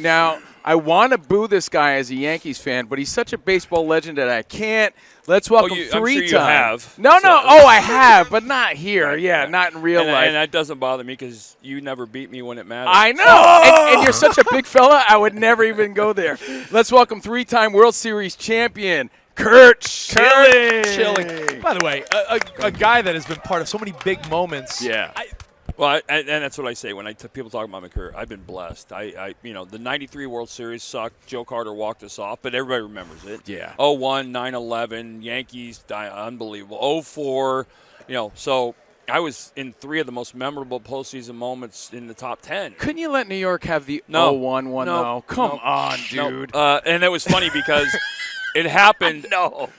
Now, I want to boo this guy as a Yankees fan, but he's such a baseball legend that I can't. Let's welcome I'm three-time. sure you have. No. Oh, I have, but not here. Yeah, not in real life. And that doesn't bother me because you never beat me when it matters. I know. And you're such a big fella, I would never even go there. Let's welcome three-time World Series champion, Curt Schilling. By the way, a guy that has been part of so many big moments. Yeah. And that's what I say when people talk about my career. I've been blessed. The '93 World Series sucked. Joe Carter walked us off, but everybody remembers it. Yeah. 01, 9/11, Yankees, unbelievable. 04, so I was in 3 of the most memorable postseason moments in the top 10. Couldn't you let New York have the 0-1 one, though? Come on, dude. And it was funny because it happened.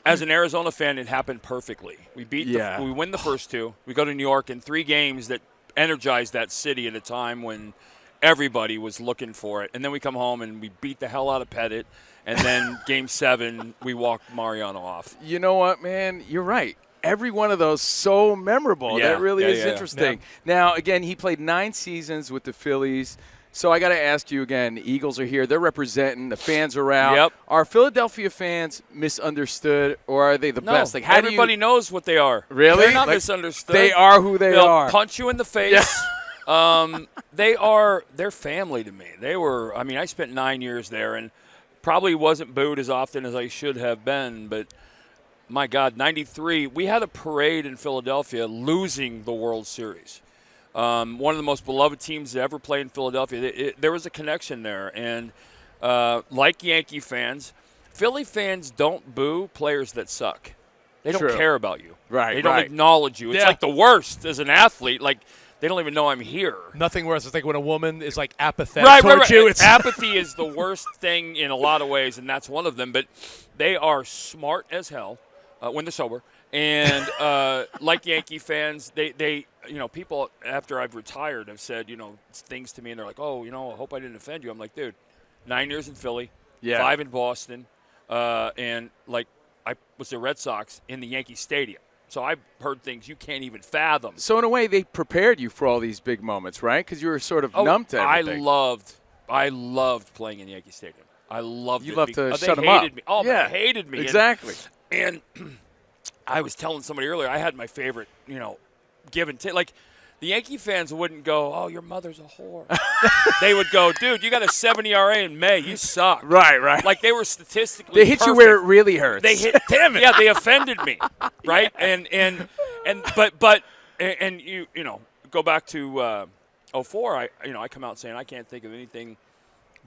As an Arizona fan, it happened perfectly. We we win the first 2. We go to New York in 3 games that energized that city at a time when everybody was looking for it. And then we come home and we beat the hell out of Pettit. And then Game 7, we walked Mariano off. You know what, man? You're right. Every one of those so memorable. Yeah. That really is interesting. Yeah. Now, again, he played 9 seasons with the Phillies. So I got to ask you again, the Eagles are here. They're representing. The fans are out. Yep. Are Philadelphia fans misunderstood, or are they the best? Like, how everybody knows what they are. Really? They're not misunderstood. They are who they They'll are. punch you in the face. They're family to me. I spent 9 years there and probably wasn't booed as often as I should have been, but my God, 93, we had a parade in Philadelphia losing the World Series. One of the most beloved teams to ever play in Philadelphia. There was a connection there. And like Yankee fans, Philly fans don't boo players that suck. They don't care about you. Right. They don't acknowledge you. It's like the worst as an athlete. Like, they don't even know I'm here. Nothing worse. It's like when a woman is like apathetic towards you. It's apathy is the worst thing in a lot of ways, and that's one of them. But they are smart as hell when they're sober. And like Yankee fans, they people after I've retired have said, things to me, and they're like, I hope I didn't offend you. I'm like, dude, 9 years in Philly, 5 in Boston, and like I was the Red Sox in the Yankee Stadium. So I've heard things you can't even fathom. So in a way, they prepared you for all these big moments, right? Because you were sort of numb to everything. I loved playing in Yankee Stadium. I loved it. You loved to shut them up. They hated me. Oh, yeah. They hated me. Exactly. And I was telling somebody earlier, I had my favorite, give and take. Like, the Yankee fans wouldn't go, "Oh, your mother's a whore." They would go, "Dude, you got a 7 ERA in May. You suck." Right. Like, they were statistically They hit you where it really hurts. They hit. Damn it. Yeah, they offended me. Right. Yeah. And you go back to 04. I come out saying I can't think of anything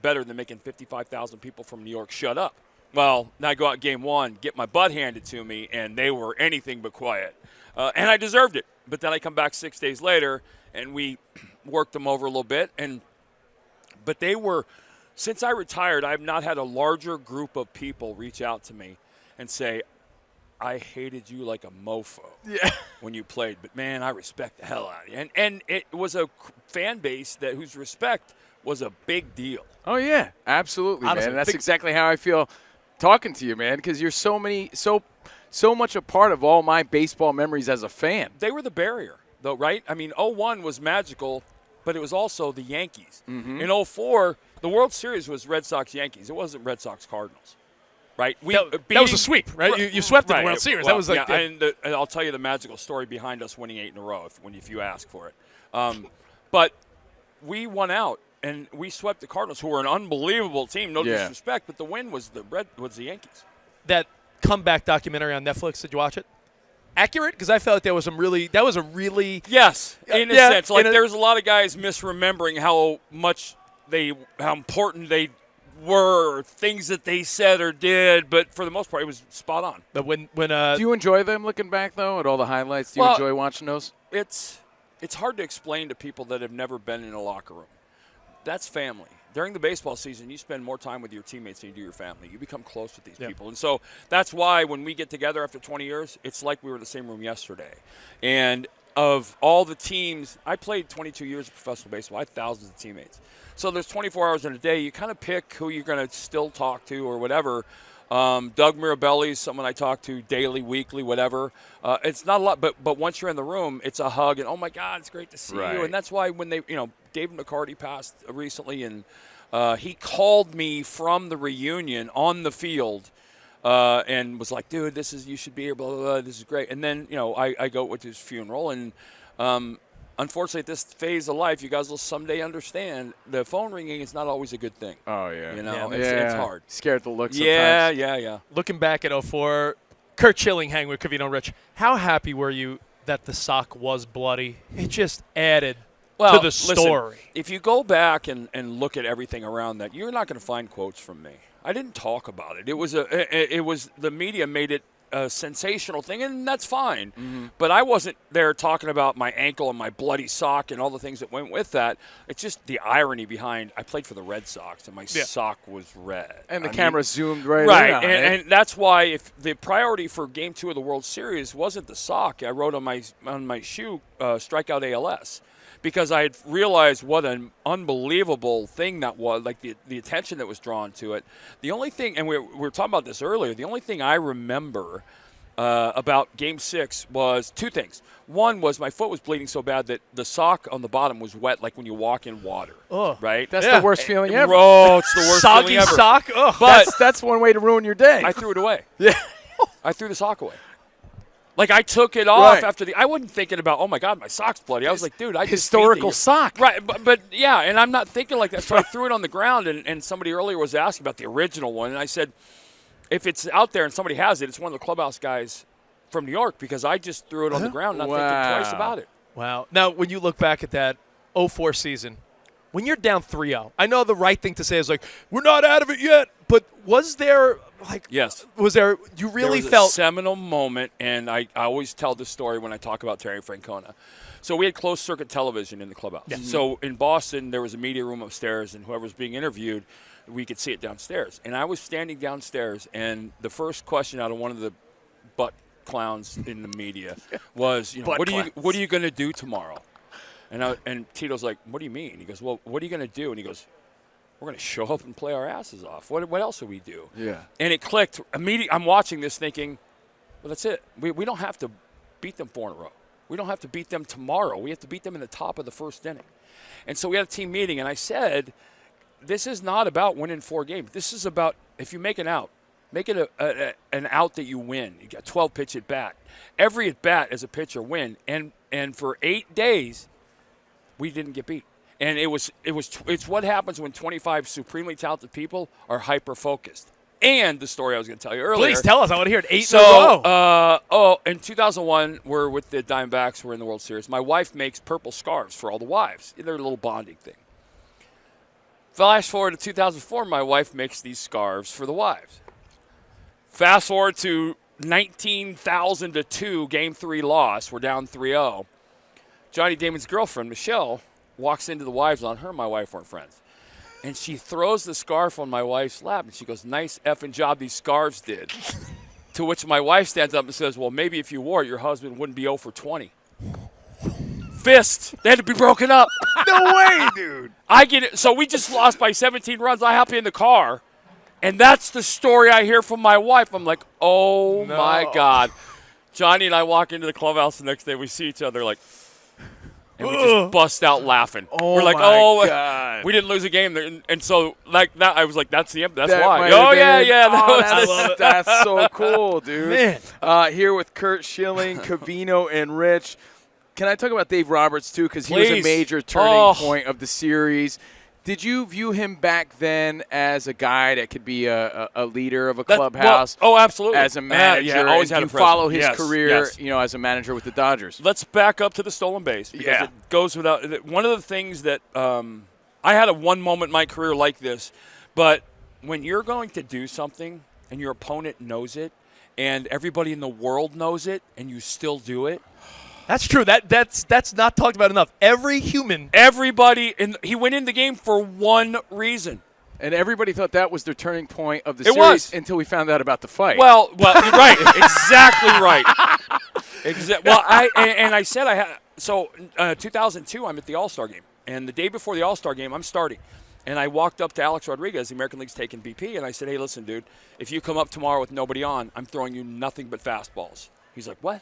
better than making 55,000 people from New York shut up. Well, now I go out Game 1, get my butt handed to me, and they were anything but quiet. And I deserved it. But then I come back 6 days later, and we worked them over a little bit. But they were, since I retired, I've not had a larger group of people reach out to me and say, I hated you like a mofo when you played. But, man, I respect the hell out of you. And it was a fan base whose respect was a big deal. Oh, yeah, absolutely, Honestly, man. That's exactly how I feel talking to you, man, because you're so much a part of all my baseball memories as a fan. They were the barrier, though, right? I mean, 01 was magical, but it was also the Yankees. Mm-hmm. In 04, the World Series was Red Sox-Yankees. It wasn't Red Sox-Cardinals, right? That was a sweep, right? You swept in the World Series. Well, that was like and I'll tell you the magical story behind us winning 8 in a row if you ask for it. But we won out. And we swept the Cardinals, who were an unbelievable team. No disrespect, but the win was the Yankees. That comeback documentary on Netflix. Did you watch it? Accurate? Because I felt like that was a really yes, in a sense. Like there's a lot of guys misremembering how important they were, or things that they said or did. But for the most part, it was spot on. But when do you enjoy them looking back though at all the highlights? Do you enjoy watching those? It's hard to explain to people that have never been in a locker room. That's family. During the baseball season, you spend more time with your teammates than you do your family. You become close with these people. And so that's why when we get together after 20 years, it's like we were in the same room yesterday. And of all the teams, I played 22 years of professional baseball. I had thousands of teammates. So there's 24 hours in a day. You kind of pick who you're going to still talk to or whatever. Doug Mirabelli is someone I talk to daily, weekly, whatever. It's not a lot, but once you're in the room, it's a hug and, oh, my God, it's great to see you. And that's why when David McCarty passed recently, and he called me from the reunion on the field and was like, dude, you should be here, blah, blah, blah, this is great. And then, I go with his funeral, and unfortunately, at this phase of life, you guys will someday understand the phone ringing is not always a good thing. Oh, yeah. It's hard. Scared the look sometimes. Yeah. Looking back at 04, Curt Schilling hanging with COVINO Rich. How happy were you that the sock was bloody? It just added to the story. Listen, if you go back and look at everything around that, you're not going to find quotes from me. I didn't talk about it. It was the media made it a sensational thing, and that's fine. Mm-hmm. But I wasn't there talking about my ankle and my bloody sock and all the things that went with that. It's just the irony behind. I played for the Red Sox, and my sock was red. And the camera zoomed right in on it. And that's why if the priority for Game 2 of the World Series wasn't the sock, I wrote on my shoe, strikeout ALS. Because I had realized what an unbelievable thing that was, like the attention that was drawn to it. The only thing, and we were talking about this earlier, the only thing I remember about Game 6 was two things. One was my foot was bleeding so bad that the sock on the bottom was wet, like when you walk in water. Oh, right? That's the worst feeling ever. Oh, it's the worst Soggy feeling ever. sock? Oh. But that's one way to ruin your day. I threw it away. Yeah. I threw the sock away. Like, I took it off Right. I wasn't thinking about, oh, my God, my sock's bloody. I was like, dude, I just Historical beat the- sock. Right, but yeah, and I'm not thinking like that. So I threw it on the ground, and somebody earlier was asking about the original one. And I said, if it's out there and somebody has it, it's one of the clubhouse guys from New York, because I just threw it on the ground, not thinking twice about it. Wow. Now, when you look back at that 04 season, when you're down 3-0, I know the right thing to say is like, we're not out of it yet, but was there – like, yes. Was there – you really there was felt – a seminal moment, and I always tell this story when I talk about Terry Francona. So we had closed-circuit television in the clubhouse. Yeah. So in Boston, there was a media room upstairs, and whoever was being interviewed, we could see it downstairs. And I was standing downstairs, and the first question out of one of the butt clowns in the media was, what are you going to do tomorrow? And Tito's like, what do you mean? He goes, well, what are you going to do? And he goes, we're going to show up and play our asses off. What else do we do? Yeah. And it clicked immediately. I'm watching this thinking, well, that's it. We don't have to beat them 4 in a row. We don't have to beat them tomorrow. We have to beat them in the top of the first inning. And so we had a team meeting, and I said, this is not about winning 4 games. This is about, if you make an out, make it an out that you win. You got 12 pitch at bat. Every at bat as a pitcher win. And for 8 days, we didn't get beat. And it's what happens when 25 supremely talented people are hyper-focused. And the story I was going to tell you earlier. Please tell us. I want to hear it. 8 in a row. In 2001, we're with the Diamondbacks. We're in the World Series. My wife makes purple scarves for all the wives. They're a little bonding thing. Flash forward to 2004, my wife makes these scarves for the wives. Fast forward to 19,000-2, Game 3 loss. We're down 3-0. Johnny Damon's girlfriend, Michelle, walks into the wives on her and my wife weren't friends. And she throws the scarf on my wife's lap, and she goes, nice effing job these scarves did. To which my wife stands up and says, well, maybe if you wore it, your husband wouldn't be 0 for 20. Fist. They had to be broken up. No way, dude. I get it. So we just lost by 17 runs. I hop in the car, and that's the story I hear from my wife. I'm like, oh, my God. Johnny and I walk into the clubhouse the next day. We see each other like, and we just bust out laughing. Oh, we're like, my God. We didn't lose a game. And so, like that, I was like, that's the end. That's That why. might Oh, have yeah, been- yeah. That's so cool, dude. Man. Here with Curt Schilling, COVINO, and Rich. Can I talk about Dave Roberts, too? Because he was a Please. major turning point of the series. Did you view him back then as a guy that could be a leader of a clubhouse? Well, absolutely. As a manager, Yeah, always and had you a presence. follow his Yes, career, yes. as a manager with the Dodgers. Let's back up to the stolen base because it goes without. One of the things that I had one moment in my career like this, but when you're going to do something and your opponent knows it and everybody in the world knows it and you still do it. That's true. That's not talked about enough. Every human. Everybody, he went in the game for one reason. And everybody thought that was their turning point of the It series was. until we found out about the fight. Well, you're right. Exactly right. Well, I said so 2002, I'm at the All-Star game. And the day before the All-Star game, I'm starting. And I walked up to Alex Rodriguez, the American League's taking BP, and I said, hey, listen, dude, if you come up tomorrow with nobody on, I'm throwing you nothing but fastballs. He's like, what?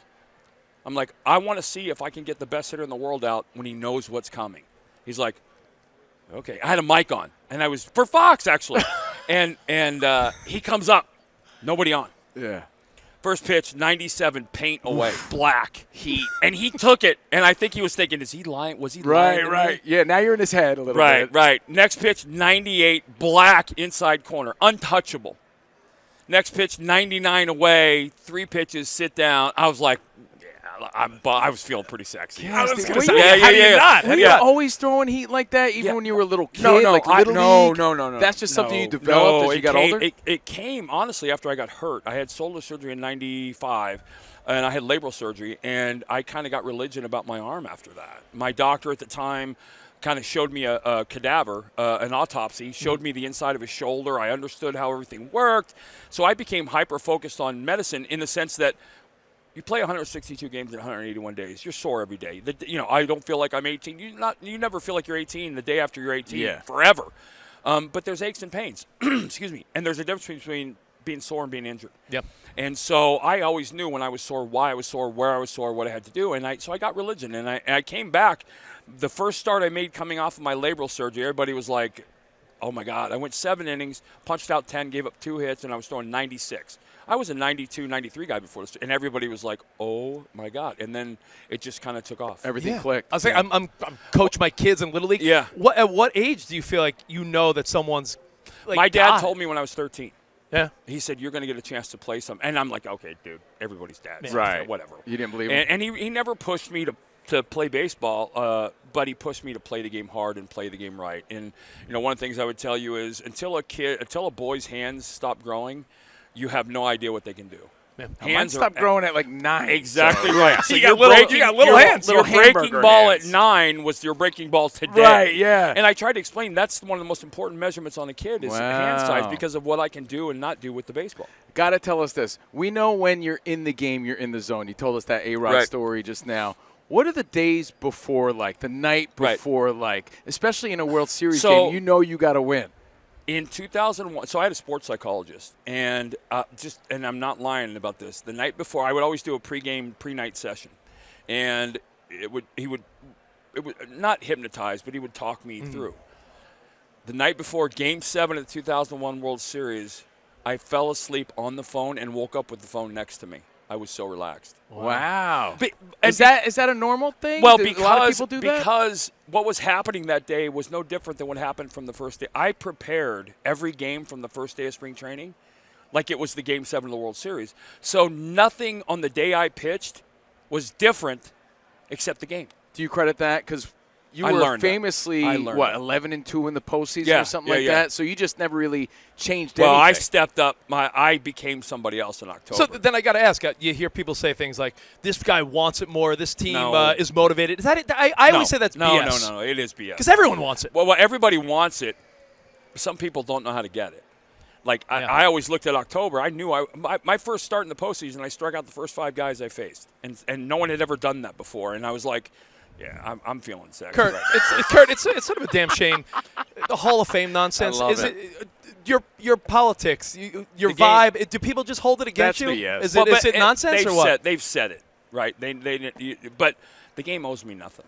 I'm like, I want to see if I can get the best hitter in the world out when he knows what's coming. He's like, Okay, I had a mic on, and I was for Fox actually, and he comes up, nobody on. Yeah. First pitch, 97, paint away, black heat, and he took it. And I think he was thinking, "Is he lying? Was he lying?" Right. Yeah. Now you're in his head a little bit. Right. Next pitch, 98, black inside corner, untouchable. Next pitch, 99 away, 3 pitches, sit down. I was like, I was feeling pretty sexy. Yeah, I was Steve, going to were say, you- how do you not? Were you always throwing heat like that, even when you were a little kid? No, like Little League? No. That's just something you developed as you got older? It came, honestly, after I got hurt. I had shoulder surgery in 95, and I had labral surgery, and I kind of got religion about my arm after that. My doctor at the time kind of showed me a cadaver, an autopsy, showed me the inside of his shoulder. I understood how everything worked. So I became hyper-focused on medicine in the sense that you play 162 games in 181 days. You're sore every day. I don't feel like I'm 18. You never feel like you're 18 the day after you're 18 forever. But there's aches and pains. Excuse me. And there's a difference between being sore and being injured. Yep. And so I always knew when I was sore, why I was sore, where I was sore, what I had to do. So I got religion, and I came back. The first start I made coming off of my labral surgery, everybody was like, oh, my God. I went 7 innings, punched out 10, gave up 2 hits, and I was throwing 96. I was a 92, 93 guy before this, and everybody was like, oh, my God. And then it just kind of took off. Everything clicked. I was saying, I'm coach my kids in Little League. Yeah. At what age do you feel like you know that someone's like My dad died? told me when I was 13. Yeah. He said, you're going to get a chance to play some. And I'm like, okay, dude, everybody's dad. So Right. whatever. You didn't believe him? And he never pushed me to play baseball, but he pushed me to play the game hard and play the game right. And, one of the things I would tell you is until a boy's hands stop growing, you have no idea what they can do. Yeah. Mine stopped growing at like 9. Exactly right. So You got little hands. Your Little breaking hamburger ball hands. at 9 was your breaking ball today. Right, yeah. And I try to explain that's one of the most important measurements on a kid is hand size Wow. because of what I can do and not do with the baseball. Got to tell us this. We know when you're in the game, you're in the zone. You told us that A-Rod Right. story just now. What are the days before like, the night Right. before like, especially in a World Series So- game, you got to win. In 2001, so I had a sports psychologist, and and I'm not lying about this. The night before, I would always do a pre-night session, and he would not hypnotize, but he would talk me through. The night before Game 7 of the 2001 World Series, I fell asleep on the phone and woke up with the phone next to me. I was so relaxed. Wow. But- Is that a normal thing? Well, Do a lot of people do that? because what was happening that day was no different than what happened from the first day. I prepared every game from the first day of spring training like it was the Game 7 of the World Series. So nothing on the day I pitched was different except the game. Do you credit that? Because you I were learned that. famously, I learned that. 11-2 in the postseason Yeah, or something yeah, like yeah. that? So you just never really changed Well, I anything. stepped up. I became somebody else in October. So then I got to ask, you hear people say things like, this guy wants it more, this team No. is motivated. Is that it? I always say that's no, BS. No, it is BS. Because everyone wants it. Well, everybody wants it. Some people don't know how to get it. Like, Yeah. I always looked at October. I knew my first start in the postseason, I struck out the first 5 guys I faced. And no one had ever done that before. And I was like, yeah, I'm feeling sexy Kurt, right now. Kurt, it's sort of a damn shame. The Hall of Fame nonsense. I love is it. Your politics, your The game- vibe? Do people just hold it against That's you? BS. Is Well, it but nonsense they've or what? They've said it, right? But the game owes me nothing.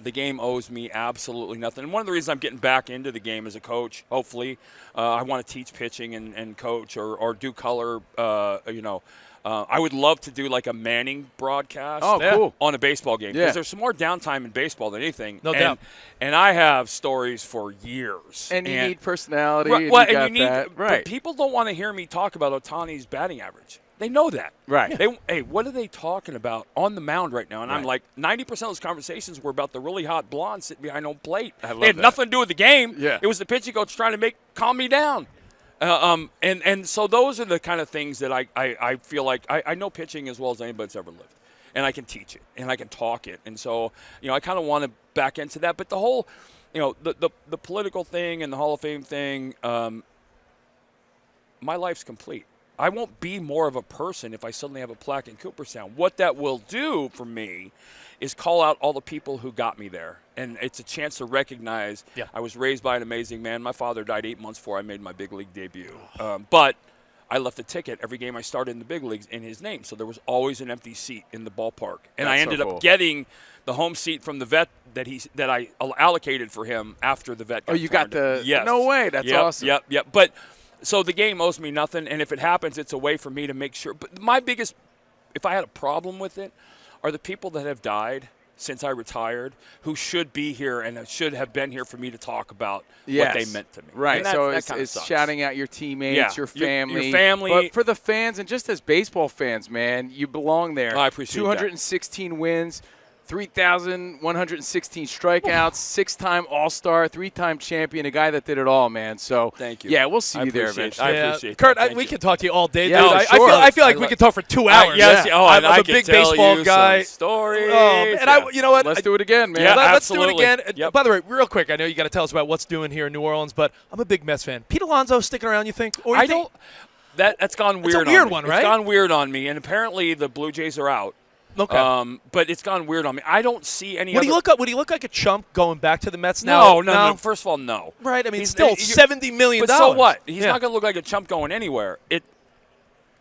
The game owes me absolutely nothing. And one of the reasons I'm getting back into the game as a coach, hopefully, I want to teach pitching and coach or do color, I would love to do like a Manning broadcast cool. on a baseball game. Because Yeah. there's some more downtime in baseball than anything. No doubt. And I have stories for years. And you need personality. Right, and well, you got and you need, that. but Right. people don't want to hear me talk about Ohtani's batting average. They know that. Right. Hey, what are they talking about on the mound right now? And I'm Right. like, 90% of those conversations were about the really hot blonde sitting behind home plate. I love They had that. nothing to do with the game. Yeah. It was the pitching coach trying to calm me down. And so those are the kind of things that I feel like I know pitching as well as anybody's ever lived. And I can teach it and I can talk it. And so, I kind of want to back into that. But the whole, the political thing and the Hall of Fame thing, my life's complete. I won't be more of a person if I suddenly have a plaque in Cooperstown. What that will do for me is call out all the people who got me there. And it's a chance to recognize I was raised by an amazing man. My father died 8 months before I made my big league debut. But I left a ticket every game I started in the big leagues in his name. So there was always an empty seat in the ballpark. And I That's so ended cool. up getting the home seat from the that I allocated for him after the vet. Oh, you got the yes. No way. That's awesome. Yep. But so the game owes me nothing, and if it happens, it's a way for me to make sure. But my biggest, if I had a problem with it, are the people that have died since I retired, who should be here and should have been here for me to talk about what they meant to me. Right. That, so that it's shouting out your teammates, your family. Your family. But for the fans, and just as baseball fans, man, you belong there. I appreciate 216 wins, 3,116 strikeouts, 6-time All-Star, 3-time champion, a guy that did it all, man. So thank you. Yeah, we'll see you there eventually. I appreciate Kurt, that. we can talk to you all day, Yeah, dude. sure. I feel like we could talk for 2 hours. Yes. Yeah. Oh, I'm I a could big tell baseball you guy. Some stories. And you know what? Let's do it again, man. Yeah, Let's do it absolutely. again. Yep. By the way, real quick, I know you got to tell us about what's doing here in New Orleans, but I'm a big Mets fan. Pete Alonso sticking around, you think? Or you I think? don't. That's gone weird. It's a weird on me. one, right? It's gone weird on me, and apparently the Blue Jays are out. Okay. But it's gone weird on me. I don't see any. Would he look like a chump going back to the Mets now? No. First of all, no. Right. I mean, He's still $70 million. But so what? He's not going to look like a chump going anywhere.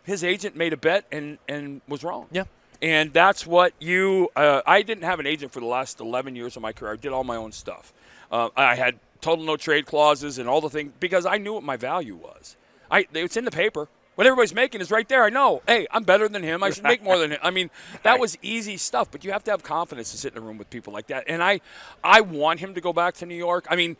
His agent made a bet and was wrong. Yeah. And that's what I didn't have an agent for the last 11 years of my career. I did all my own stuff. I had total no trade clauses and all the things because I knew what my value was. It's in the paper. What everybody's making is right there. I know. Hey, I'm better than him. I should make more than him. I mean, that was easy stuff, but you have to have confidence to sit in a room with people like that. And I want him to go back to New York. I mean,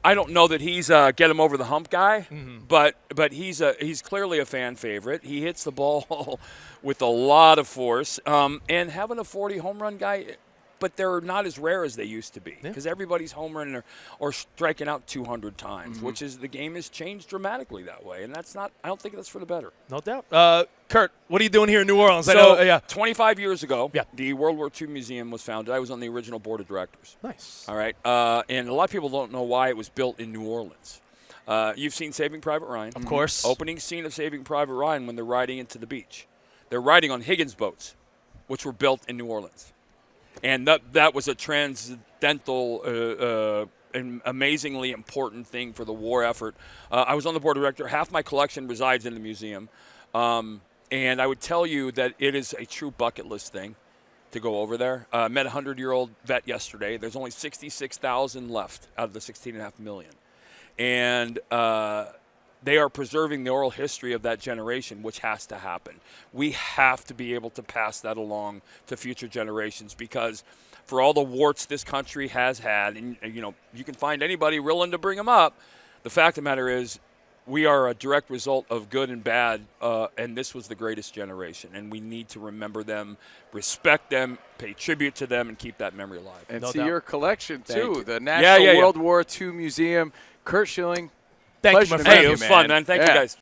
I don't know that he's get him over the hump guy, but he's clearly a fan favorite. He hits the ball with a lot of force, and having a 40 home run guy. But they're not as rare as they used to be because everybody's home running or striking out 200 times, which is the game has changed dramatically that way, and that's not. I don't think that's for the better. No doubt. Kurt, what are you doing here in New Orleans? So, 25 years ago, Yeah. the World War II Museum was founded. I was on the original board of directors. Nice. All right, and a lot of people don't know why it was built in New Orleans. You've seen Saving Private Ryan, Of course. Opening scene of Saving Private Ryan when they're riding into the beach. They're riding on Higgins boats, which were built in New Orleans. And that was a transcendental and amazingly important thing for the war effort. I was on the board of directors. Half my collection resides in the museum. And I would tell you that it is a true bucket list thing to go over there. Met a 100-year-old vet yesterday. There's only 66,000 left out of the 16.5 million. And they are preserving the oral history of that generation, which has to happen. We have to be able to pass that along to future generations because for all the warts this country has had, and you can find anybody willing to bring them up, the fact of the matter is we are a direct result of good and bad, and this was the greatest generation, and we need to remember them, respect them, pay tribute to them, and keep that memory alive. And No see doubt. your collection, Thank too. you. The National Yeah. World War II Museum. Curt Schilling. Thank you, Pleasure my to friend. meet Hey, it was fun, man. Thank you, guys.